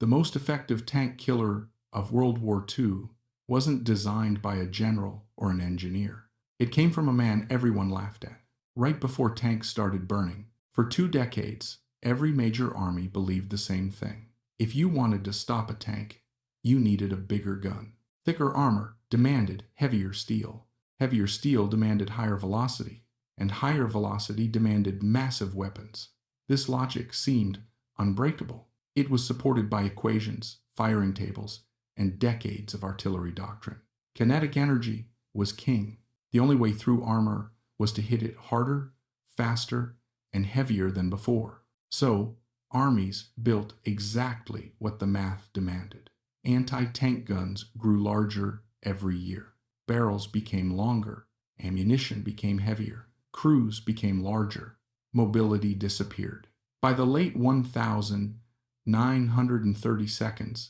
The most effective tank killer of World War II wasn't designed by a general or an engineer. It came from a man everyone laughed at, right before tanks started burning. For 2 decades, every major army believed the same thing. If you wanted to stop a tank, you needed a bigger gun. Thicker armor demanded heavier steel. Heavier steel demanded higher velocity, and higher velocity demanded massive weapons. This logic seemed unbreakable. It was supported by equations, firing tables, and decades of artillery doctrine. Kinetic energy was king. The only way through armor was to hit it harder, faster, and heavier than before. So, armies built exactly what the math demanded. Anti-tank guns grew larger every year. Barrels became longer, ammunition became heavier, crews became larger, mobility disappeared. By the late 1930s,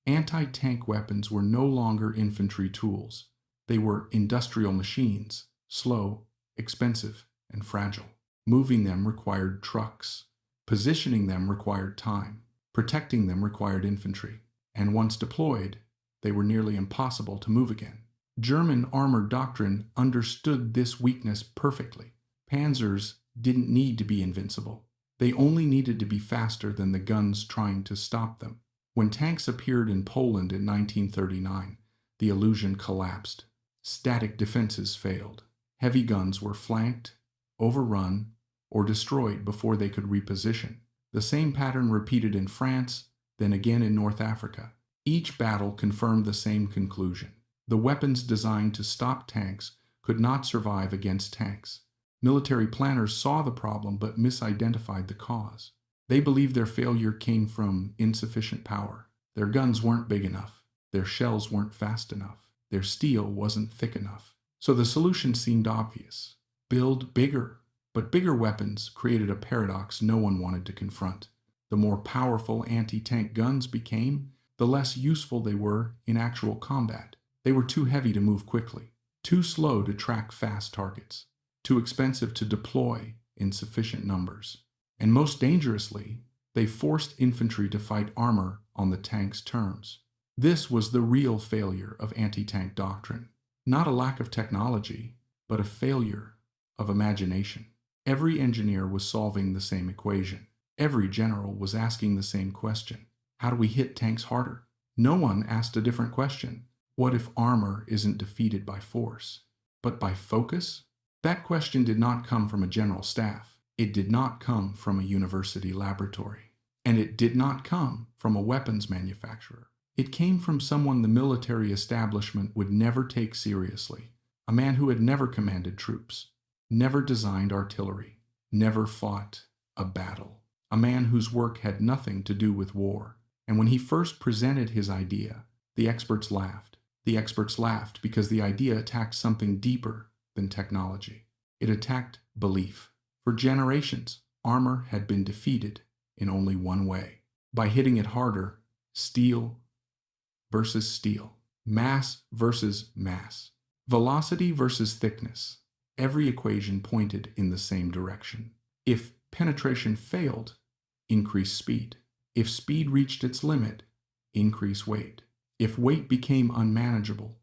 anti-tank weapons were no longer infantry tools. They were industrial machines, slow, expensive, and fragile. Moving them required trucks. Positioning them required time. Protecting them required infantry. And once deployed, they were nearly impossible to move again. German armor doctrine understood this weakness perfectly. Panzers didn't need to be invincible. They only needed to be faster than the guns trying to stop them. When tanks appeared in Poland in 1939, the illusion collapsed. Static defenses failed. Heavy guns were flanked, overrun, or destroyed before they could reposition. The same pattern repeated in France, then again in North Africa. Each battle confirmed the same conclusion. The weapons designed to stop tanks could not survive against tanks. Military planners saw the problem but misidentified the cause. They believed their failure came from insufficient power. Their guns weren't big enough. Their shells weren't fast enough. Their steel wasn't thick enough. So the solution seemed obvious. Build bigger. But bigger weapons created a paradox no one wanted to confront. The more powerful anti-tank guns became, the less useful they were in actual combat. They were too heavy to move quickly, too slow to track fast targets, too expensive to deploy in sufficient numbers. And most dangerously, they forced infantry to fight armor on the tank's terms. This was the real failure of anti-tank doctrine. Not a lack of technology, but a failure of imagination. Every engineer was solving the same equation. Every general was asking the same question. How do we hit tanks harder? No one asked a different question. What if armor isn't defeated by force, but by focus? That question did not come from a general staff. It did not come from a university laboratory. And it did not come from a weapons manufacturer. It came from someone the military establishment would never take seriously. A man who had never commanded troops, never designed artillery, never fought a battle. A man whose work had nothing to do with war. And when he first presented his idea, the experts laughed. The experts laughed because the idea attacked something deeper than technology. It attacked belief. For generations, armor had been defeated in only one way: by hitting it harder, steel versus steel, mass versus mass, velocity versus thickness. Every equation pointed in the same direction. If penetration failed, increase speed. If speed reached its limit, increase weight. If weight became unmanageable,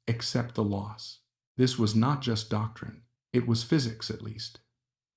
accept the loss. This was not just doctrine. It was physics, at least.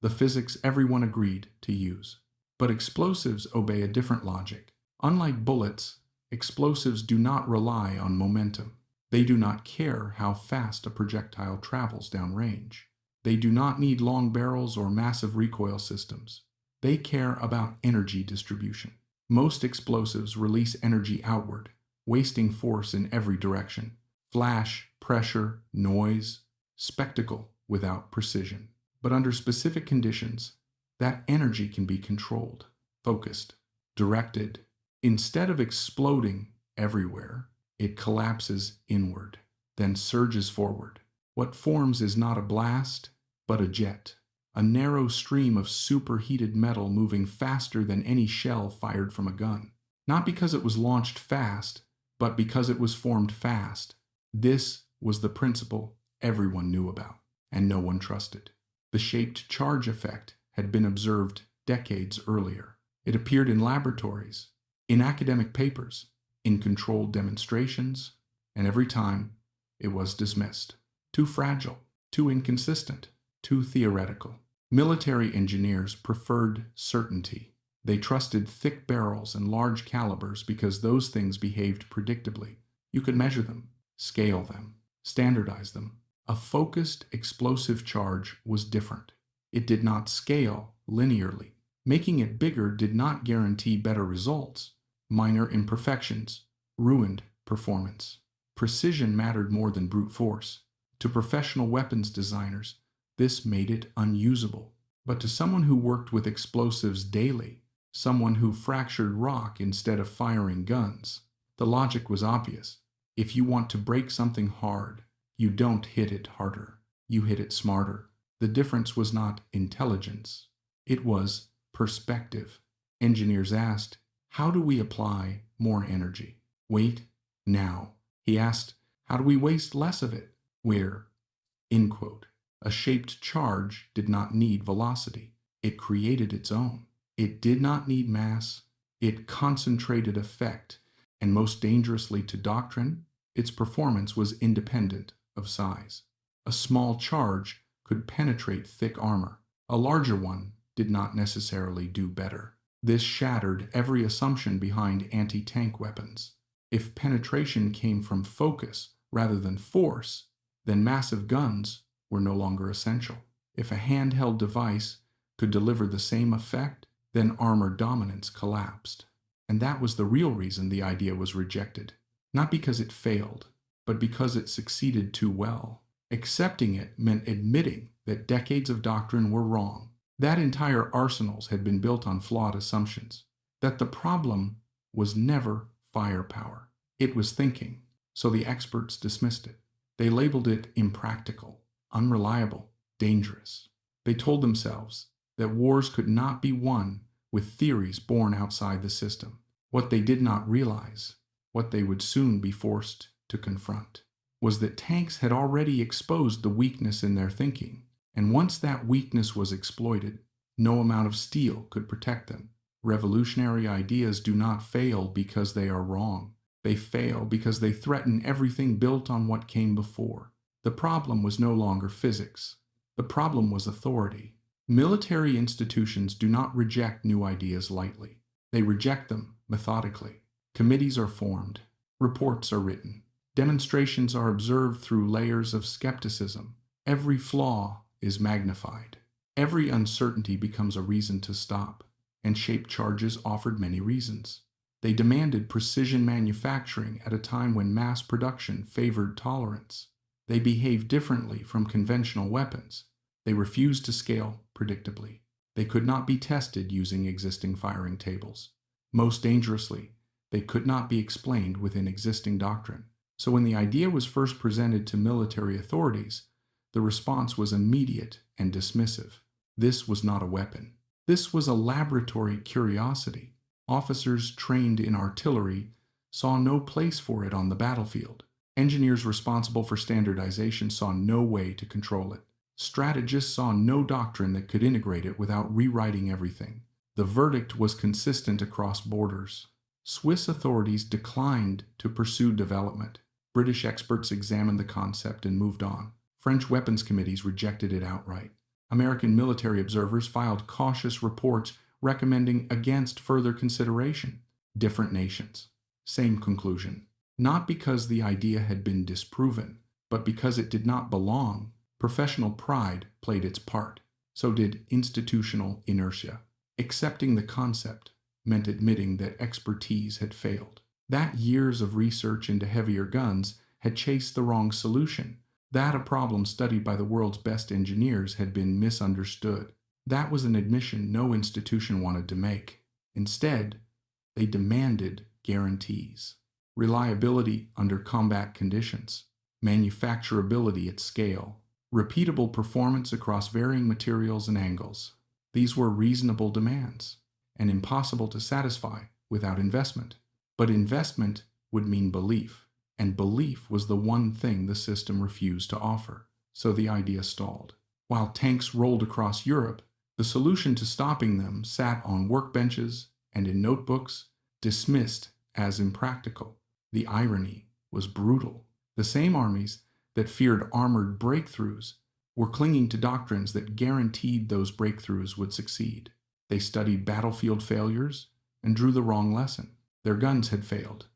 The physics everyone agreed to use. But explosives obey a different logic. Unlike bullets, explosives do not rely on momentum. They do not care how fast a projectile travels downrange. They do not need long barrels or massive recoil systems. They care about energy distribution. Most explosives release energy outward, wasting force in every direction. Flash, pressure, noise, spectacle without precision. But under specific conditions, that energy can be controlled, focused, directed. Instead of exploding everywhere, it collapses inward, then surges forward. What forms is not a blast, but a jet. A narrow stream of superheated metal moving faster than any shell fired from a gun. Not because it was launched fast, but because it was formed fast. This was the principle everyone knew about, and no one trusted. The shaped charge effect had been observed decades earlier. It appeared in laboratories, in academic papers, in controlled demonstrations, and every time it was dismissed. Too fragile, too inconsistent, too theoretical. Military engineers preferred certainty. They trusted thick barrels and large calibers because those things behaved predictably. You could measure them, scale them, standardize them. A focused, explosive charge was different. It did not scale linearly. Making it bigger did not guarantee better results. Minor imperfections ruined performance. Precision mattered more than brute force. To professional weapons designers, this made it unusable. But to someone who worked with explosives daily, someone who fractured rock instead of firing guns, the logic was obvious. If you want to break something hard, you don't hit it harder. You hit it smarter. The difference was not intelligence. It was perspective. Engineers asked, how do we apply more energy? Wait, now. He asked, how do we waste less of it? Where? End quote. A shaped charge did not need velocity. It created its own. It did not need mass. It concentrated effect, and most dangerously to doctrine, its performance was independent of size. A small charge could penetrate thick armor. A larger one did not necessarily do better. This shattered every assumption behind anti-tank weapons. If penetration came from focus rather than force, then massive guns were no longer essential. If a handheld device could deliver the same effect, then armor dominance collapsed. And that was the real reason the idea was rejected. Not because it failed, but because it succeeded too well. Accepting it meant admitting that decades of doctrine were wrong, that entire arsenals had been built on flawed assumptions, that the problem was never firepower. It was thinking, so the experts dismissed it. They labeled it impractical, unreliable, dangerous. They told themselves that wars could not be won with theories born outside the system. What they did not realize, what they would soon be forced to confront, was that tanks had already exposed the weakness in their thinking, and once that weakness was exploited, no amount of steel could protect them. Revolutionary ideas do not fail because they are wrong. They fail because they threaten everything built on what came before. The problem was no longer physics. The problem was authority. Military institutions do not reject new ideas lightly. They reject them methodically. Committees are formed. Reports are written. Demonstrations are observed through layers of skepticism. Every flaw is magnified. Every uncertainty becomes a reason to stop. And shaped charges offered many reasons. They demanded precision manufacturing at a time when mass production favored tolerance. They behaved differently from conventional weapons. They refused to scale predictably. They could not be tested using existing firing tables. Most dangerously, they could not be explained within existing doctrine. So when the idea was first presented to military authorities, the response was immediate and dismissive. This was not a weapon. This was a laboratory curiosity. Officers trained in artillery saw no place for it on the battlefield. Engineers responsible for standardization saw no way to control it. Strategists saw no doctrine that could integrate it without rewriting everything. The verdict was consistent across borders. Swiss authorities declined to pursue development. British experts examined the concept and moved on. French weapons committees rejected it outright. American military observers filed cautious reports recommending against further consideration. Different nations. Same conclusion. Not because the idea had been disproven, but because it did not belong. Professional pride played its part. So did institutional inertia. Accepting the concept meant admitting that expertise had failed. That years of research into heavier guns had chased the wrong solution. That a problem studied by the world's best engineers had been misunderstood. That was an admission no institution wanted to make. Instead, they demanded guarantees. Reliability under combat conditions. Manufacturability at scale. Repeatable performance across varying materials and angles. These were reasonable demands, and impossible to satisfy without investment. But investment would mean belief, and belief was the one thing the system refused to offer. So the idea stalled. While tanks rolled across Europe, the solution to stopping them sat on workbenches and in notebooks dismissed as impractical. The irony was brutal. The same armies that feared armored breakthroughs were clinging to doctrines that guaranteed those breakthroughs would succeed. They studied battlefield failures and drew the wrong lesson. Their guns had failed,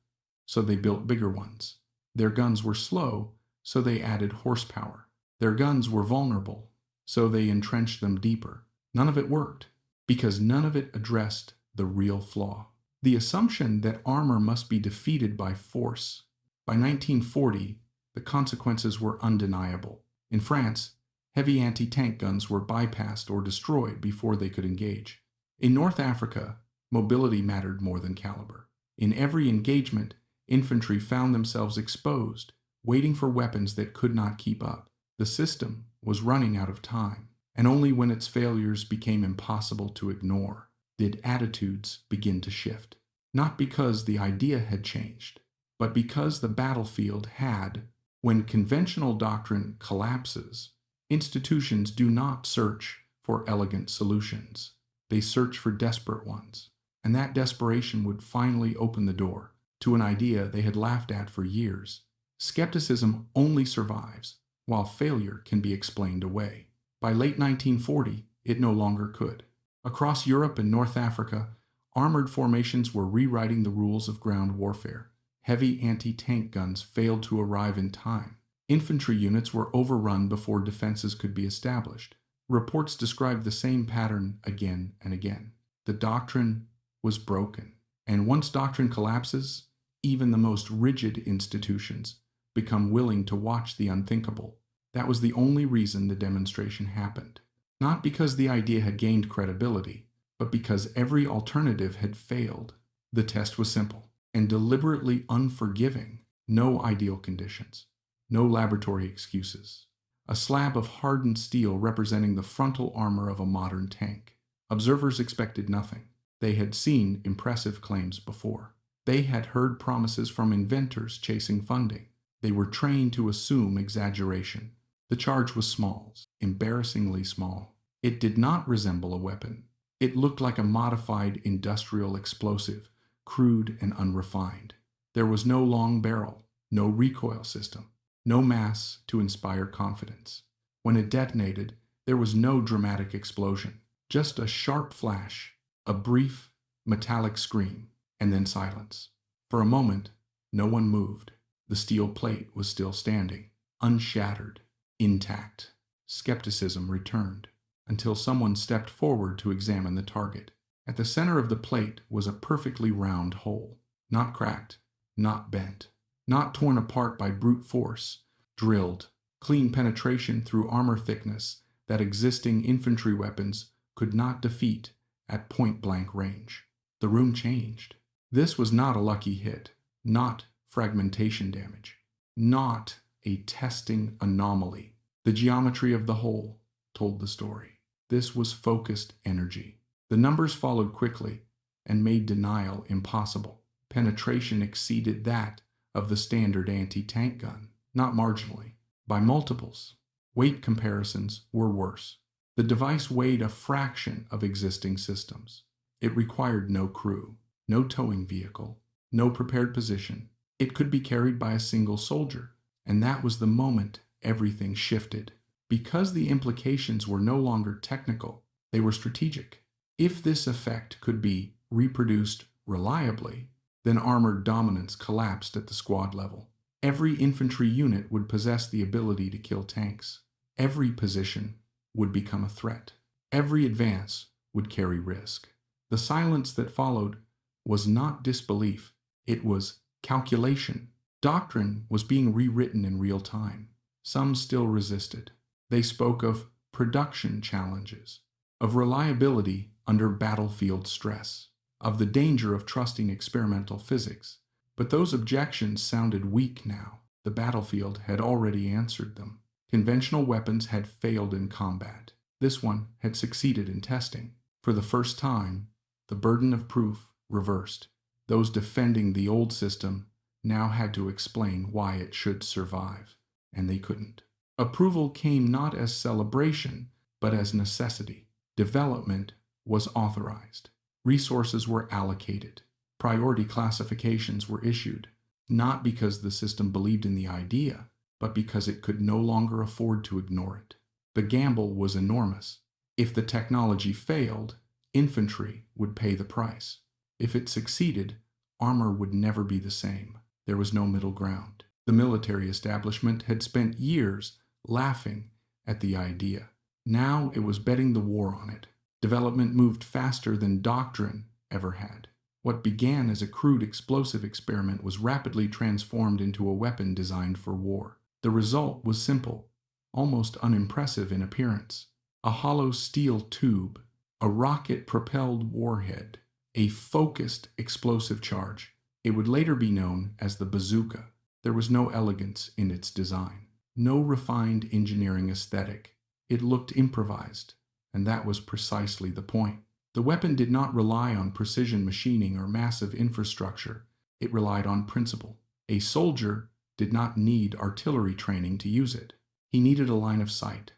so they built bigger ones. Their guns were slow, so they added horsepower. Their guns were vulnerable, so they entrenched them deeper. None of it worked, because none of it addressed the real flaw. The assumption that armor must be defeated by force. By 1940, the consequences were undeniable. In France, heavy anti-tank guns were bypassed or destroyed before they could engage. In North Africa, mobility mattered more than caliber. In every engagement, infantry found themselves exposed, waiting for weapons that could not keep up. The system was running out of time, and only when its failures became impossible to ignore did attitudes begin to shift. Not because the idea had changed, but because the battlefield had. When conventional doctrine collapses, institutions do not search for elegant solutions. They search for desperate ones, and that desperation would finally open the door to an idea they had laughed at for years. Skepticism only survives while failure can be explained away. By late 1940, it no longer could. Across Europe and North Africa, armored formations were rewriting the rules of ground warfare. Heavy anti-tank guns failed to arrive in time. Infantry units were overrun before defenses could be established. Reports described the same pattern again and again. The doctrine was broken, and once doctrine collapses, even the most rigid institutions become willing to watch the unthinkable. That was the only reason the demonstration happened. Not because the idea had gained credibility, but because every alternative had failed. The test was simple and deliberately unforgiving. No ideal conditions, no laboratory excuses. A slab of hardened steel representing the frontal armor of a modern tank. Observers expected nothing. They had seen impressive claims before. They had heard promises from inventors chasing funding. They were trained to assume exaggeration. The charge was small, embarrassingly small. It did not resemble a weapon. It looked like a modified industrial explosive, crude and unrefined. There was no long barrel, no recoil system, no mass to inspire confidence. When it detonated, there was no dramatic explosion, just a sharp flash, a brief, metallic scream, and then silence. For a moment, no one moved. The steel plate was still standing, unshattered, intact. Skepticism returned, until someone stepped forward to examine the target. At the center of the plate was a perfectly round hole, not cracked, not bent, not torn apart by brute force, drilled, clean penetration through armor thickness that existing infantry weapons could not defeat at point-blank range. The room changed. This was not a lucky hit, not fragmentation damage, not a testing anomaly. The geometry of the hole told the story. This was focused energy. The numbers followed quickly and made denial impossible. Penetration exceeded that of the standard anti-tank gun, not marginally, by multiples. Weight comparisons were worse. The device weighed a fraction of existing systems. It required no crew, no towing vehicle, no prepared position. It could be carried by a single soldier, and that was the moment everything shifted. Because the implications were no longer technical, they were strategic. If this effect could be reproduced reliably, then armored dominance collapsed at the squad level. Every infantry unit would possess the ability to kill tanks. Every position would become a threat. Every advance would carry risk. The silence that followed was not disbelief, it was calculation. Doctrine was being rewritten in real time. Some still resisted. They spoke of production challenges, of reliability under battlefield stress, of the danger of trusting experimental physics. But those objections sounded weak now. The battlefield had already answered them. Conventional weapons had failed in combat. This one had succeeded in testing. For the first time, the burden of proof reversed. Those defending the old system now had to explain why it should survive, and they couldn't. Approval came not as celebration, but as necessity. Development was authorized. Resources were allocated. Priority classifications were issued, not because the system believed in the idea, but because it could no longer afford to ignore it. The gamble was enormous. If the technology failed, infantry would pay the price. If it succeeded, armor would never be the same. There was no middle ground. The military establishment had spent years laughing at the idea. Now it was betting the war on it. Development moved faster than doctrine ever had. What began as a crude explosive experiment was rapidly transformed into a weapon designed for war. The result was simple, almost unimpressive in appearance. A hollow steel tube, a rocket-propelled warhead, a focused explosive charge. It would later be known as the bazooka. There was no elegance in its design, no refined engineering aesthetic. It looked improvised, and that was precisely the point. The weapon did not rely on precision machining or massive infrastructure. It relied on principle. A soldier did not need artillery training to use it. He needed a line of sight,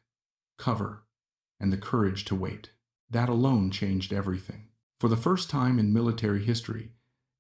cover, and the courage to wait. That alone changed everything. For the first time in military history,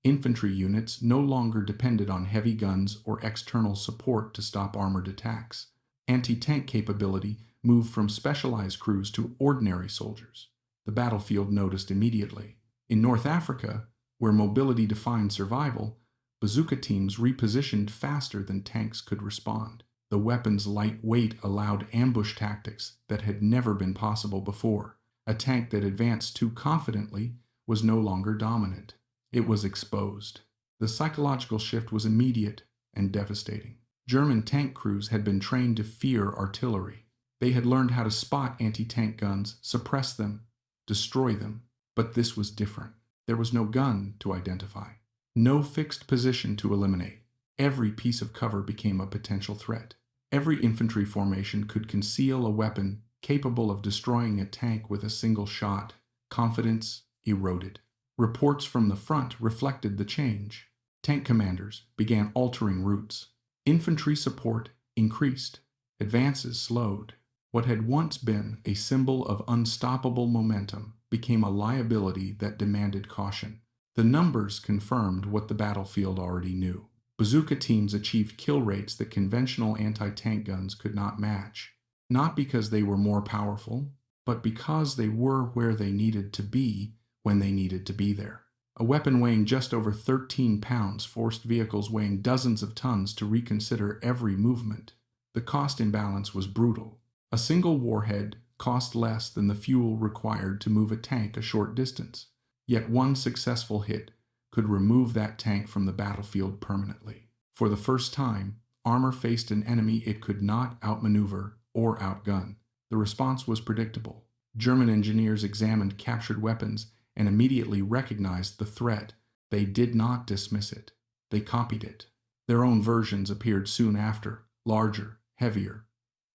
infantry units no longer depended on heavy guns or external support to stop armored attacks. Anti-tank capability moved from specialized crews to ordinary soldiers. The battlefield noticed immediately. In North Africa, where mobility defined survival, bazooka teams repositioned faster than tanks could respond. The weapon's light weight allowed ambush tactics that had never been possible before. A tank that advanced too confidently was no longer dominant. It was exposed. The psychological shift was immediate and devastating. German tank crews had been trained to fear artillery. They had learned how to spot anti-tank guns, suppress them, destroy them. But this was different. There was no gun to identify, no fixed position to eliminate. Every piece of cover became a potential threat. Every infantry formation could conceal a weapon capable of destroying a tank with a single shot. Confidence eroded. Reports from the front reflected the change. Tank commanders began altering routes. Infantry support increased. Advances slowed. What had once been a symbol of unstoppable momentum became a liability that demanded caution. The numbers confirmed what the battlefield already knew. Bazooka teams achieved kill rates that conventional anti-tank guns could not match, not because they were more powerful, but because they were where they needed to be when they needed to be there. A weapon weighing just over 13 pounds forced vehicles weighing dozens of tons to reconsider every movement. The cost imbalance was brutal. A single warhead cost less than the fuel required to move a tank a short distance. Yet one successful hit could remove that tank from the battlefield permanently. For the first time, armor faced an enemy it could not outmaneuver or outgun. The response was predictable. German engineers examined captured weapons and immediately recognized the threat. They did not dismiss it. They copied it. Their own versions appeared soon after, larger, heavier,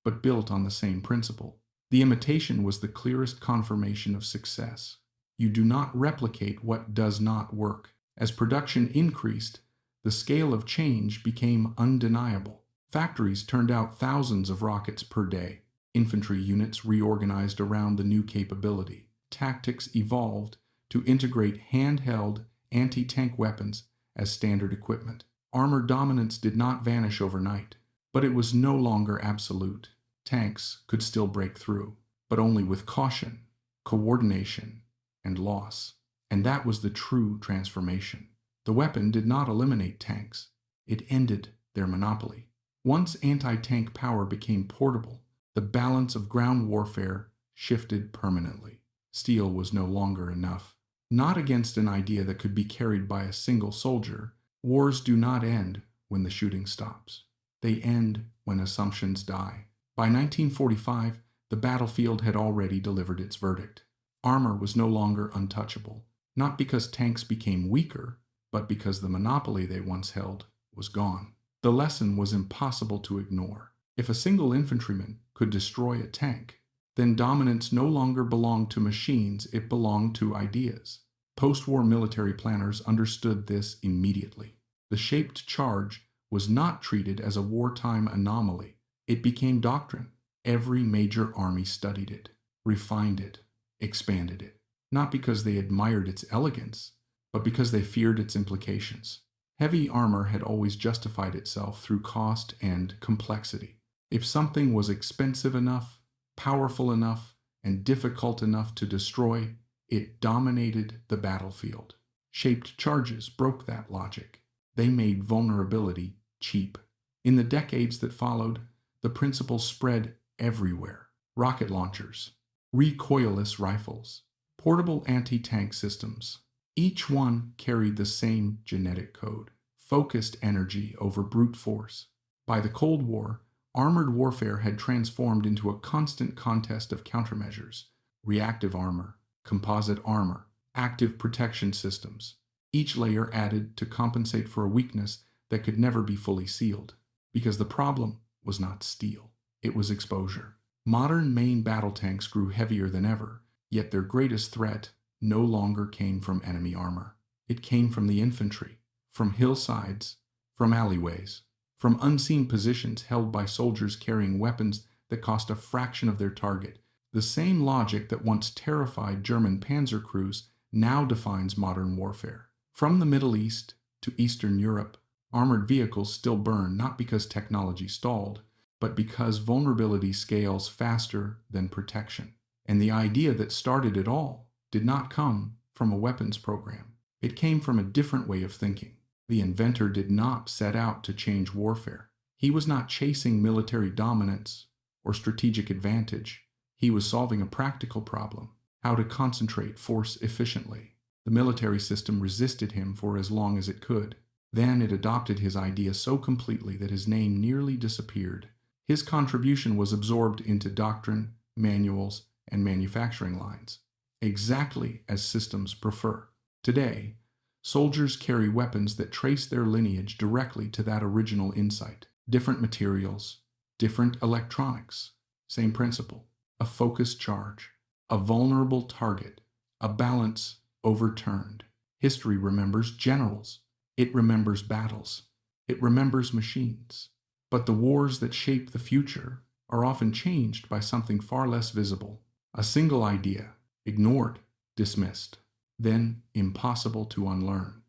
but built on the same principle. The imitation was the clearest confirmation of success. You do not replicate what does not work. As production increased, the scale of change became undeniable. Factories turned out thousands of rockets per day. Infantry units reorganized around the new capability. Tactics evolved to integrate handheld anti-tank weapons as standard equipment. Armor dominance did not vanish overnight, but it was no longer absolute. Tanks could still break through, but only with caution, coordination, and loss. And that was the true transformation. The weapon did not eliminate tanks. It ended their monopoly. Once anti-tank power became portable, the balance of ground warfare shifted permanently. Steel was no longer enough. Not against an idea that could be carried by a single soldier. Wars do not end when the shooting stops. They end when assumptions die. By 1945, the battlefield had already delivered its verdict. Armor was no longer untouchable, not because tanks became weaker, but because the monopoly they once held was gone. The lesson was impossible to ignore. If a single infantryman could destroy a tank, then dominance no longer belonged to machines, it belonged to ideas. Post-war military planners understood this immediately. The shaped charge was not treated as a wartime anomaly. It became doctrine. Every major army studied it, refined it, expanded it, not because they admired its elegance, but because they feared its implications. Heavy armor had always justified itself through cost and complexity. If something was expensive enough, powerful enough, and difficult enough to destroy, it dominated the battlefield. Shaped charges broke that logic. They made vulnerability cheap. In the decades that followed, the principle spread everywhere. Rocket launchers, recoilless rifles, portable anti-tank systems. Each one carried the same genetic code: focused energy over brute force. By the Cold War, armored warfare had transformed into a constant contest of countermeasures: reactive armor, composite armor, active protection systems, each layer added to compensate for a weakness that could never be fully sealed. Because the problem was not steel, it was exposure. Modern main battle tanks grew heavier than ever, yet their greatest threat no longer came from enemy armor. It came from the infantry, from hillsides, from alleyways, from unseen positions held by soldiers carrying weapons that cost a fraction of their target. The same logic that once terrified German panzer crews now defines modern warfare. From the Middle East to Eastern Europe, armored vehicles still burn not because technology stalled, but because vulnerability scales faster than protection. And the idea that started it all did not come from a weapons program. It came from a different way of thinking. The inventor did not set out to change warfare. He was not chasing military dominance or strategic advantage. He was solving a practical problem: how to concentrate force efficiently. The military system resisted him for as long as it could. Then it adopted his idea so completely that his name nearly disappeared. His contribution was absorbed into doctrine, manuals, and manufacturing lines, exactly as systems prefer. Today, soldiers carry weapons that trace their lineage directly to that original insight. Different materials, different electronics, same principle: a focused charge, a vulnerable target, a balance overturned. History remembers generals. It remembers battles. It remembers machines. But the wars that shape the future are often changed by something far less visible: a single idea, ignored, dismissed, then impossible to unlearn.